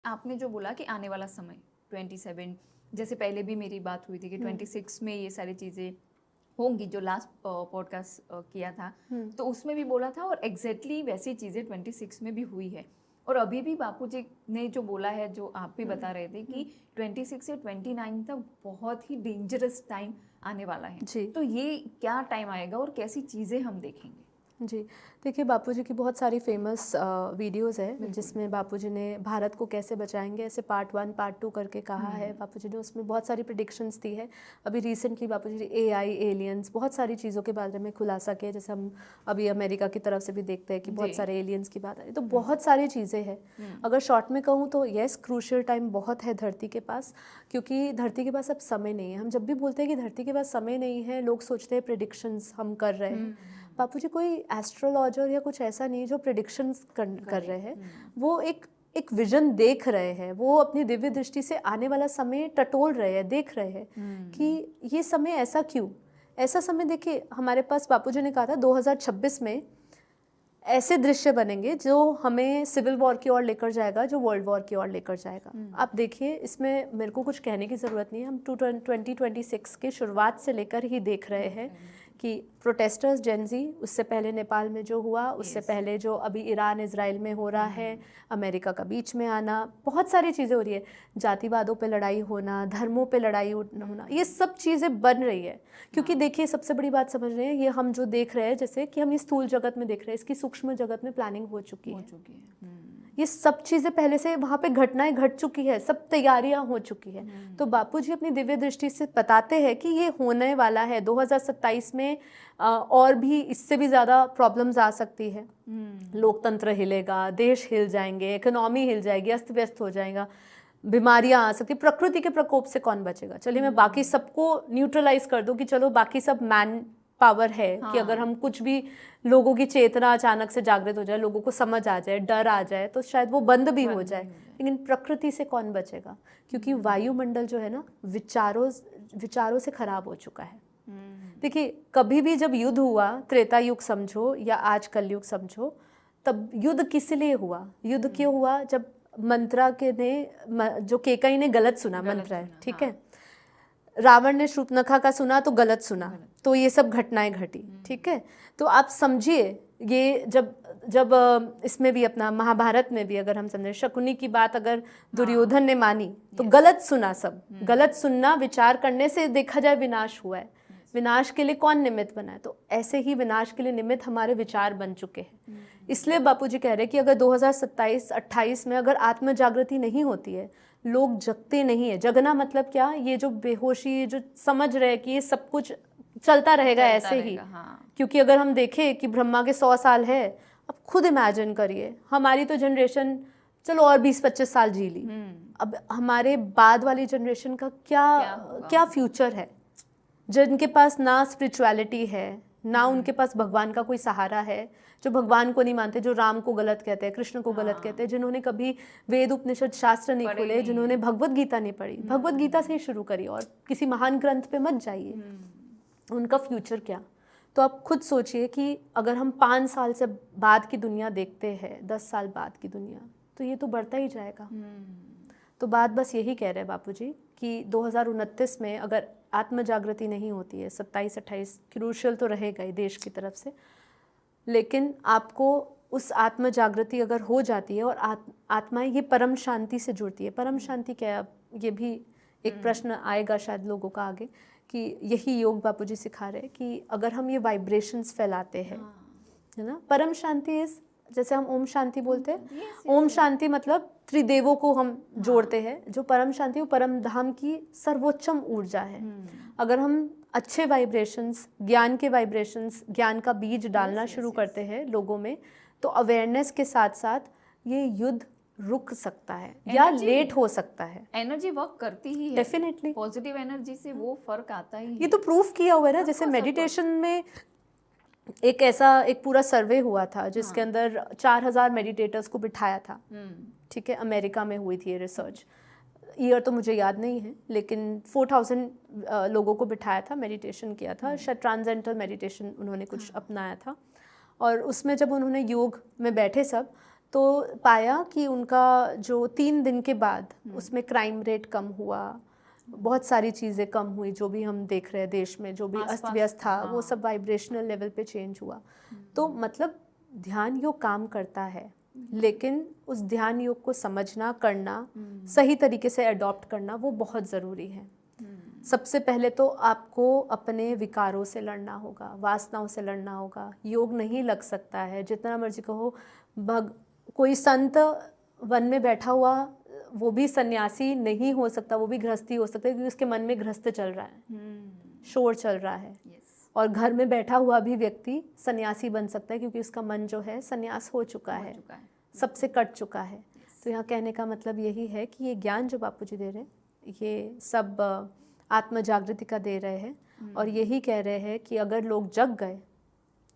आपने जो बोला कि आने वाला समय 27, जैसे पहले भी मेरी बात हुई थी कि 26 में ये सारी चीज़ें होंगी, जो लास्ट पॉडकास्ट किया था तो उसमें भी बोला था, और एग्जैक्टली वैसी चीज़ें 26 में भी हुई है। और अभी भी बापूजी ने जो बोला है, जो आप भी बता रहे थे कि 26 से 29 तक बहुत ही डेंजरस टाइम आने वाला है जी। तो ये क्या टाइम आएगा और कैसी चीज़ें हम देखेंगे? जी, देखिए बापूजी की बहुत सारी फेमस वीडियोज़ है जिसमें बापूजी ने भारत को कैसे बचाएंगे ऐसे पार्ट 1 पार्ट 2 करके कहा है। बापूजी ने उसमें बहुत सारी प्रेडिक्शंस दी है। अभी रिसेंटली बापूजी ने AI, एलियंस, बहुत सारी चीज़ों के बारे में खुलासा किया। जैसे हम अभी अमेरिका की तरफ से भी देखते हैं कि बहुत सारे एलियंस की बात आ रही है, तो बहुत सारी चीज़ें हैं। अगर शॉर्ट में कहूँ तो येस, क्रूशियल टाइम बहुत है धरती के पास, क्योंकि धरती के पास अब समय नहीं है। हम जब भी बोलते हैं कि धरती के पास समय नहीं है, लोग सोचते हैं प्रेडिक्शंस हम कर रहे हैं। बापूजी कोई एस्ट्रोलॉजर या कुछ ऐसा नहीं जो प्रेडिक्शंस कर रहे हैं। वो एक विजन देख रहे हैं। वो अपनी दिव्य दृष्टि से आने वाला समय टटोल रहे हैं, देख रहे हैं कि ये समय ऐसा क्यों। ऐसा समय देखिए, हमारे पास बापूजी ने कहा था 2026 में ऐसे दृश्य बनेंगे जो हमें सिविल वॉर की ओर लेकर जाएगा, जो वर्ल्ड वॉर की ओर लेकर जाएगा। आप देखिए, इसमें मेरे को कुछ कहने की ज़रूरत नहीं है। हम 2026 के शुरुआत से लेकर ही देख रहे हैं कि प्रोटेस्टर्स, जेनजी, उससे पहले नेपाल में जो हुआ, उससे पहले जो अभी ईरान इजराइल में हो रहा है, अमेरिका का बीच में आना, बहुत सारी चीज़ें हो रही है। जातिवादों पे लड़ाई होना, धर्मों पे लड़ाई होना, ये सब चीज़ें बन रही है। क्योंकि देखिए, सबसे बड़ी बात समझ रहे हैं, ये हम जो देख रहे हैं, जैसे कि हम इस स्थूल जगत में देख रहे हैं, इसकी सूक्ष्म जगत में प्लानिंग हो चुकी है। ये सब चीज़ें पहले से वहाँ पे घटनाएं घट चुकी है, सब तैयारियां हो चुकी है। तो बापूजी अपनी दिव्य दृष्टि से बताते हैं कि ये होने वाला है 2027 में। और भी इससे भी ज़्यादा प्रॉब्लम्स आ सकती है। लोकतंत्र हिलेगा, देश हिल जाएंगे, इकोनॉमी हिल जाएगी, अस्त व्यस्त हो जाएगा, बीमारियां आ सकती, प्रकृति के प्रकोप से कौन बचेगा। चलिए मैं बाकी सबको न्यूट्रलाइज कर दूं कि चलो बाकी सब मैन पावर है। कि अगर हम कुछ भी, लोगों की चेतना अचानक से जागृत हो जाए, लोगों को समझ आ जाए, डर आ जाए, तो शायद वो बंद भी हो जाए। लेकिन प्रकृति से कौन बचेगा, क्योंकि वायुमंडल जो है ना, विचारों से खराब हो चुका है। देखिए, कभी भी जब युद्ध हुआ, त्रेता युग समझो या आज कलयुग समझो, तब युद्ध किस लिए हुआ? युद्ध क्यों हुआ? जब मंत्रा के ने जो केकई ने गलत सुना मंत्र है, ठीक है, रावण ने शूर्पणखा का सुना तो गलत सुना, तो ये सब घटनाएं घटी, ठीक है। तो आप समझिए, ये जब इसमें भी अपना महाभारत में भी अगर हम समझें, शकुनी की बात अगर दुर्योधन ने मानी तो गलत सुना, सब गलत सुनना, विचार करने से देखा जाए विनाश हुआ है। विनाश के लिए कौन निमित्त बना है? तो ऐसे ही विनाश के लिए निमित्त हमारे विचार बन चुके हैं। इसलिए बापूजी कह रहे हैं कि अगर 2027-28 में अगर आत्म जागृति नहीं होती है, लोग जगते नहीं है। जगना मतलब क्या? ये जो बेहोशी, जो समझ रहे हैं कि ये सब कुछ चलता रहेगा ऐसे ही। क्योंकि अगर हम देखें कि ब्रह्मा के 100 साल है, अब खुद इमेजिन करिए, हमारी तो जनरेशन चलो और 20-25 साल जी ली, अब हमारे बाद वाली जनरेशन का क्या फ्यूचर है, जिनके पास ना स्पिरिचुअलिटी है, ना उनके पास भगवान का कोई सहारा है, जो भगवान को नहीं मानते, जो राम को गलत कहते हैं, कृष्ण को गलत कहते हैं, जिन्होंने कभी वेद उपनिषद शास्त्र नहीं खोले, जिन्होंने भगवत गीता नहीं पढ़ी। भगवत गीता से ही शुरू करिए और किसी महान ग्रंथ पे मत जाइए। उनका फ्यूचर क्या? तो आप खुद सोचिए कि अगर हम 5 साल से बाद की दुनिया देखते हैं, 10 साल बाद की दुनिया, तो ये तो बढ़ता ही जाएगा। तो बात बस यही कह रहे हैं बापूजी कि 2029 में अगर आत्म जागृति नहीं होती है, 27-28 क्रूशियल तो रहेगा ही देश की तरफ से, लेकिन आपको उस आत्म जागृति अगर हो जाती है और आत्माएं ये परम शांति से जुड़ती है। परम शांति क्या है? ये भी एक प्रश्न आएगा शायद लोगों का आगे, कि यही योग बापूजी सिखा रहे हैं कि अगर हम ये वाइब्रेशंस फैलाते हैं, है ना, परम शांति इज, जैसे हम ओम शांति बोलते हैं, ओम शांति मतलब त्रिदेवों को हम जोड़ते हैं। जो परम शांति, वो परम धाम की सर्वोच्चम ऊर्जा है। अगर हम अच्छे वाइब्रेशंस, ज्ञान के वाइब्रेशंस, ज्ञान का बीज डालना शुरू करते हैं लोगों में, तो अवेयरनेस के साथ साथ ये युद्ध रुक सकता है या लेट हो सकता है। एनर्जी वर्क करती ही है, डेफिनेटली पॉजिटिव एनर्जी से वो फर्क आता ही है। ये तो प्रूफ किया हुआ है ना। जैसे मेडिटेशन में एक पूरा सर्वे हुआ था जिसके अंदर 4000 मेडिटेटर्स को बिठाया था, ठीक है, अमेरिका में हुई थी ये रिसर्च। ईयर तो मुझे याद नहीं है, लेकिन 4000 लोगों को बिठाया था, मेडिटेशन किया था, शायद ट्रांसेंडेंटल मेडिटेशन उन्होंने कुछ अपनाया था। और उसमें जब उन्होंने योग में बैठे सब, तो तो पाया कि उनका जो 3 दिन के बाद उसमें क्राइम रेट कम हुआ, बहुत सारी चीज़ें कम हुई, जो भी हम देख रहे हैं देश में जो भी अस्त व्यस्त था वो सब वाइब्रेशनल लेवल पे चेंज हुआ। तो मतलब ध्यान योग काम करता है, लेकिन उस ध्यान योग को समझना, करना, सही तरीके से अडॉप्ट करना वो बहुत ज़रूरी है। सबसे पहले तो आपको अपने विकारों से लड़ना होगा, वासनाओं से लड़ना होगा। योग नहीं लग सकता है, जितना मर्जी कहो। कोई संत वन में बैठा हुआ वो भी सन्यासी नहीं हो सकता, वो भी गृहस्थी हो सकता है, क्योंकि उसके मन में गृहस्थ चल रहा है, शोर चल रहा है। और घर में बैठा हुआ भी व्यक्ति सन्यासी बन सकता है, क्योंकि उसका मन जो है सन्यास हो चुका है, सबसे कट चुका है। तो यहाँ कहने का मतलब यही है कि ये ज्ञान जो बापूजी दे रहे हैं, ये सब आत्म जागृति का दे रहे हैं, और यही कह रहे हैं कि अगर लोग जग गए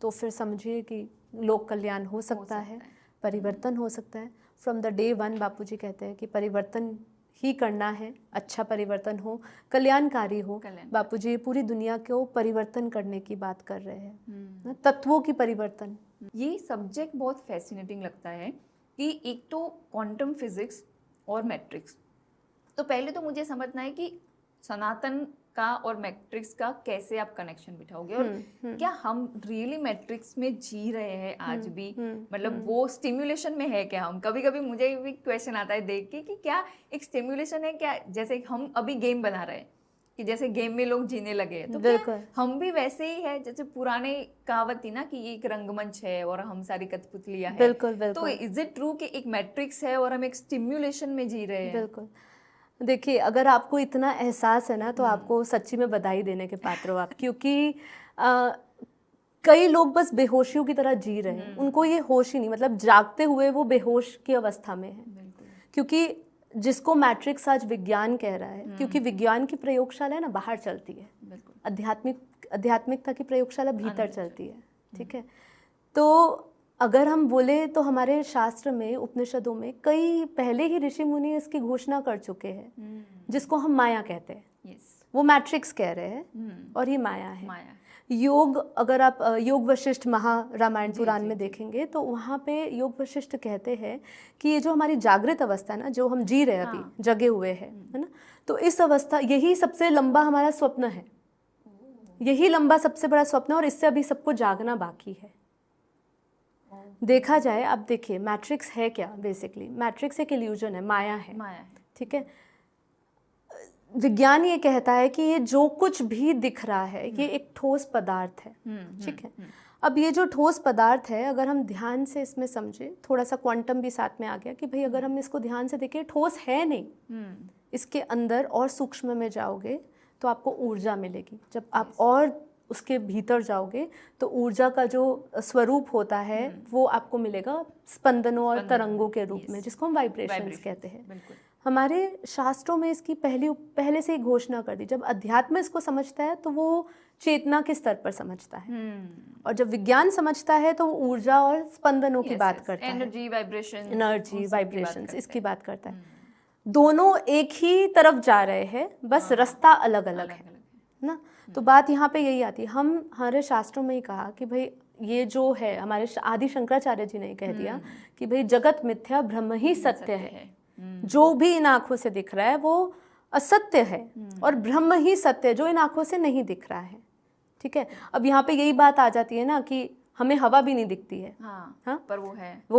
तो फिर समझिए कि लोक कल्याण हो सकता है, परिवर्तन हो सकता है। फ्रॉम द डे वन बापूजी कहते हैं कि परिवर्तन ही करना है, अच्छा परिवर्तन हो, कल्याणकारी हो। बापूजी पूरी दुनिया को परिवर्तन करने की बात कर रहे हैं, तत्वों की परिवर्तन। ये सब्जेक्ट बहुत फैसिनेटिंग लगता है कि एक तो क्वांटम फिजिक्स और मैट्रिक्स, तो पहले तो मुझे समझना है कि सनातन का और मैट्रिक्स का कैसे आप कनेक्शन बिठाओगे, और क्या हम रियली मैट्रिक्स में जी रहे हैं आज भी, मतलब वो स्टिम्युलेशन में है क्या हम? कभी कभी मुझे भी क्वेश्चन आता है देख के कि क्या एक स्टिम्युलेशन है क्या, जैसे हम अभी गेम बना रहे हैं कि जैसे गेम में लोग जीने लगे हैं, तो क्या हम भी वैसे ही है जैसे पुराने कहावत थी ना कि ये एक रंगमंच है और हम सारी कठपुतलियां हैं। बिल्कुल। तो इज इट ट्रू कि एक मैट्रिक्स है और हम एक स्टिम्युलेशन में जी रहे हैं? बिल्कुल। देखिए, अगर आपको इतना एहसास है ना, तो आपको सच्ची में बधाई देने के पात्र हो आप, क्योंकि कई लोग बस बेहोशियों की तरह जी रहे हैं, उनको ये होश ही नहीं, मतलब जागते हुए वो बेहोश की अवस्था में है। क्योंकि जिसको मैट्रिक्स आज विज्ञान कह रहा है, क्योंकि विज्ञान की प्रयोगशाला है ना बाहर चलती है, आध्यात्मिकता की प्रयोगशाला भीतर चलती है, ठीक है। तो अगर हम बोले तो हमारे शास्त्र में, उपनिषदों में कई पहले ही ऋषि मुनि इसकी घोषणा कर चुके हैं, जिसको हम माया कहते हैं। वो मैट्रिक्स कह रहे हैं और ये माया है। योग, अगर आप योग वशिष्ठ महारामायण पुराण में देखेंगे तो वहाँ पे योग वशिष्ठ कहते हैं कि ये जो हमारी जागृत अवस्था है ना, जो हम जी रहे हैं अभी, जगे हुए हैं, है ना, तो इस अवस्था, यही सबसे लंबा हमारा स्वप्न है, यही लंबा सबसे बड़ा स्वप्न है, और इससे अभी सबको जागना बाकी है। देखा जाए, अब देखिए मैट्रिक्स है क्या, बेसिकली मैट्रिक्स एक इल्यूजन है, माया है, ठीक है। विज्ञान ये कहता है कि ये जो कुछ भी दिख रहा है ये एक ठोस पदार्थ है, ठीक है। अब ये जो ठोस पदार्थ है, अगर हम ध्यान से इसमें समझे, थोड़ा सा क्वांटम भी साथ में आ गया कि भाई अगर हम इसको ध्यान से देखें, ठोस है नहीं, इसके अंदर और सूक्ष्म में जाओगे तो आपको ऊर्जा मिलेगी। जब आप और उसके भीतर जाओगे तो ऊर्जा का जो स्वरूप होता है वो आपको मिलेगा स्पंदनों और तरंगों के रूप में, जिसको हम वाइब्रेशंस कहते हैं। हमारे शास्त्रों में इसकी पहले से ही घोषणा कर दी। जब अध्यात्म इसको समझता है तो वो चेतना के स्तर पर समझता है, और जब विज्ञान समझता है तो वो ऊर्जा और स्पंदनों की बात करता है, एनर्जी वाइब्रेशंस इसकी बात करता है। दोनों एक ही तरफ जा रहे हैं, बस रास्ता अलग अलग है ना। तो बात यहाँ पे यही आती है, हमारे शास्त्रों में ही कहा कि भाई ये जो है, हमारे आदि शंकराचार्य जी ने कह दिया कि भाई जगत मिथ्या, ब्रह्म ही सत्य है। जो भी इन आंखों से दिख रहा है वो असत्य है, और ब्रह्म ही सत्य है जो इन आंखों से नहीं दिख रहा है, ठीक है। अब यहाँ पे यही बात आ जाती है ना कि हमें हवा भी नहीं दिखती है, हाँ? पर वो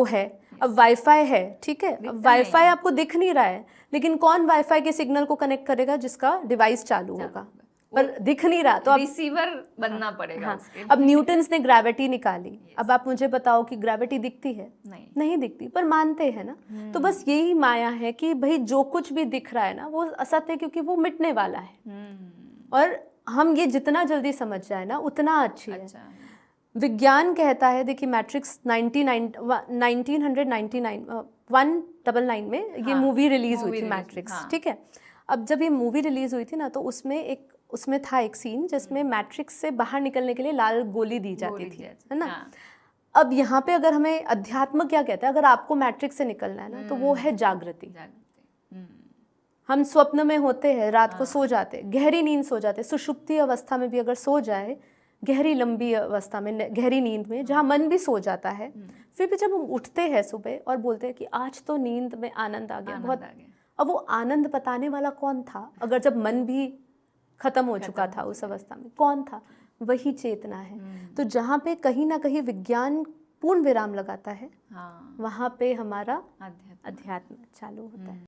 है। अब वाईफाई है, ठीक है, अब वाईफाई आपको दिख नहीं रहा है, लेकिन कौन वाईफाई के सिग्नल को कनेक्ट करेगा? जिसका डिवाइस चालू होगा, पर दिख नहीं रहा, तो अब रिसीवर बनना पड़ेगा। हाँ, अब न्यूटन्स ने ग्रेविटी निकाली। अब आप मुझे बताओ कि ग्रेविटी दिखती है? नहीं दिखती, पर मानते हैं ना। तो बस यही माया है कि भाई जो कुछ भी दिख रहा है ना वो असत्य है, क्योंकि वो मिटने वाला है, और हम ये जितना जल्दी समझ जाए ना उतना अच्छी है। विज्ञान कहता है, देखिए मैट्रिक्स 1999 में ये मूवी रिलीज हुई थी, मैट्रिक्स, ठीक है। अब जब ये मूवी रिलीज हुई थी ना, तो उसमें था एक सीन जिसमें मैट्रिक्स से बाहर निकलने के लिए लाल गोली दी जाती थी, है ना। अब यहाँ पे अगर हमें अध्यात्म क्या कहता है, अगर आपको मैट्रिक्स से निकलना है ना, तो वो है जागृति। हम स्वप्न में होते हैं, रात को सो जाते, गहरी नींद सो जाते, सुषुप्ति अवस्था में भी अगर सो जाए गहरी लंबी अवस्था में, गहरी नींद में, जहाँ मन भी सो जाता है, फिर भी जब हम उठते हैं सुबह और बोलते हैं कि आज तो नींद में आनंद आ गया, बहुत। अब वो आनंद बताने वाला कौन था, अगर जब मन भी खत्म हो चुका था उस अवस्था में, कौन था? वही चेतना है। तो जहाँ पे कहीं ना कहीं विज्ञान पूर्ण विराम लगाता है, हाँ, वहाँ पे हमारा अध्यात्म अध्यात्म चालू होता है।